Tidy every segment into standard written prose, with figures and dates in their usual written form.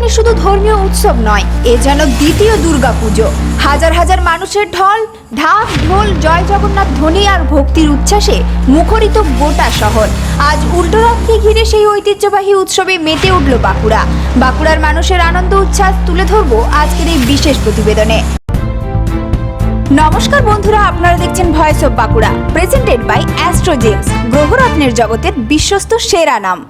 মানে শুধু ধর্মীয় উৎসব নয়, এ যেন দ্বিতীয় দুর্গাপুজো। হাজার হাজার মানুষের ঢল, ঢাক ঢোল, জয় জগন্নাথ ধ্বনি আর ভক্তির উচ্ছ্বাসে মুখরিত গোটা শহর। আজ উল্টোরথকে ঘিরে সেই ঐতিহ্যবাহী উৎসবে মেতে উঠল বাঁকুড়া। বাঁকুড়ার মানুষের আনন্দ উচ্ছ্বাস তুলে ধরবো আজকের এই বিশেষ প্রতিবেদনে। নমস্কার বন্ধুরা, আপনারা দেখছেন voice of Bankura, presented by Astrogems, গ্রহরত্নের জগতের বিশ্বস্ত সেরা নাম।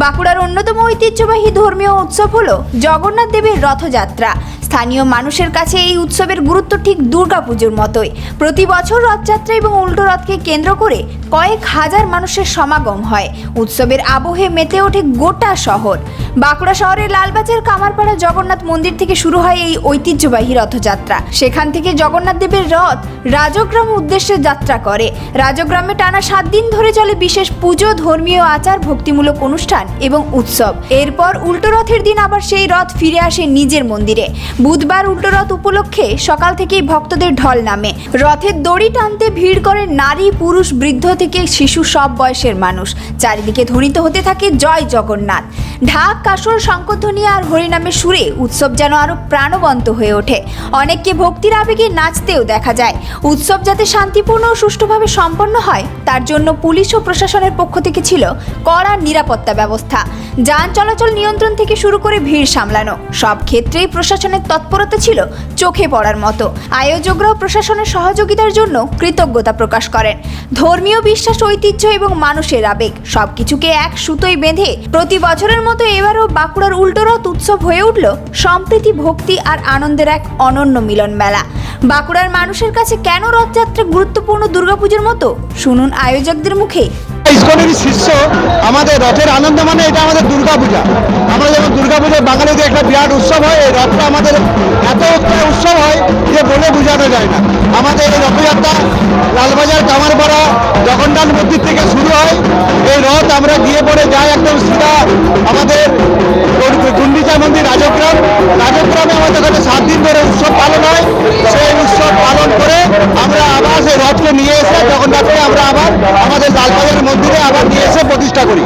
বাঁকুড়ার অন্যতম ঐতিহ্যবাহী ধর্মীয় উৎসব হলো জগন্নাথ দেবের রথযাত্রা। স্থানীয় মানুষের কাছে এই উৎসবের গুরুত্ব ঠিক দুর্গাপুজোর মতোই। প্রতি বছর রথযাত্রা এবং উল্টো রথকে কেন্দ্র করে কয়েক হাজার মানুষের সমাগম হয়। উৎসবের আবহে মেতে ওঠে গোটা শহর। বাঁকুড়া শহরের লালবাজার কামারপাড়া জগন্নাথ মন্দির থেকে শুরু হয় এই ঐতিহ্যবাহী রথযাত্রা। সেখান থেকে জগন্নাথ দেবের রথ রাজগ্রাম উদ্দেশ্যে যাত্রা করে। রাজগ্রামে টানা 7 দিন ধরে চলে বিশেষ পুজো, ধর্মীয় আচার, ভক্তিমূলক অনুষ্ঠান এবং উৎসব। এরপর উল্টো রথের দিন আবার সেই রথ ফিরে আসে নিজের মন্দিরে। বুধবার উল্টো রথ উপলক্ষে সকাল থেকেই ভক্তদের ঢল নামে। রথের দড়ি টানতে ভিড় করে নারী, পুরুষ, বৃদ্ধ থেকে শিশু, সব বয়সের মানুষ। চারিদিকে ধ্বনিত হতে থাকে জয় জগন্নাথ। ঢাক, কাসর, শঙ্খধ্বনি আর হরিনামের সুরে উৎসব যেন আরো প্রাণবন্ত হয়ে ওঠে। অনেককে ভক্তির আবেগে নাচতেও দেখা যায়। উৎসব যাতে শান্তিপূর্ণ ও সুষ্ঠুভাবে সম্পন্ন হয় তার জন্য পুলিশ ও প্রশাসনের পক্ষ থেকে ছিল কড়া নিরাপত্তা ব্যবস্থা। যান চলাচল নিয়ন্ত্রণ থেকে শুরু করে ভিড় সামলানো, সব ক্ষেত্রেই প্রশাসনের তৎপরতা ছিল চোখে পড়ার মতো। আয়োজকরাও প্রশাসনের সহযোগিতার জন্য কৃতজ্ঞতা প্রকাশ করেন। ধর্মীয় বিশ্বাস, ঐতিহ্য এবং মানুষের আবেগ সবকিছুকে এক সুতোয় বেঁধে প্রতি বছরের মতো এবারও বাঁকুড়ার উল্টো রথ উৎসব হয়ে উঠল সম্প্রীতি, ভক্তি আর আনন্দের এক অনন্য মিলন মেলা। বাঁকুড়ার মানুষের কাছে কেন রথযাত্রা গুরুত্বপূর্ণ দুর্গাপুজোর মতো, শুনুন আয়োজকদের মুখে। ইসকনের শিষ্য আমাদের রথের আনন্দ মানে এটা আমাদের দুর্গাপূজা। আমরা যেমন দুর্গাপূজায় বাঙালিদের একটা বিরাট উৎসব হয়, এই রথটা আমাদের এত উৎসব হয় যে বলে বোঝানো যায় না। আমাদের এই রথযাত্রা লালবাজার কামারপাড়া জগন্নাথ মন্দির থেকে শুরু হয়। এই রথ আমরা গিয়ে পরে যাই একদম সিধা আমাদের গুন্ডিচা মন্দির রাজগ্রাম। রাজগ্রামে আমাদের কাছে 7 দিন ধরে উৎসব পালন হয়। সেই উৎসব পালন করে আমরা আবার সেই রথকে নিয়ে এসে জগন্নাথকে আমরা আবার আমাদের লালবাজার মন্দিরে আবার নিয়ে এসে প্রতিষ্ঠা করি।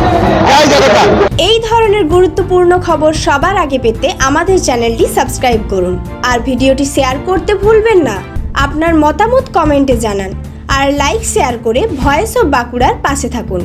জয় জগন্নাথ। এই ধরনের গুরুত্বপূর্ণ খবর সবার আগে পেতে আমাদের চ্যানেলটি সাবস্ক্রাইব করুন আর ভিডিওটি শেয়ার করতে ভুলবেন না। আপনার মতামত কমেন্টে জানান আর লাইক শেয়ার করে ভয়েস অফ বাঁকুড়ার পাশে থাকুন।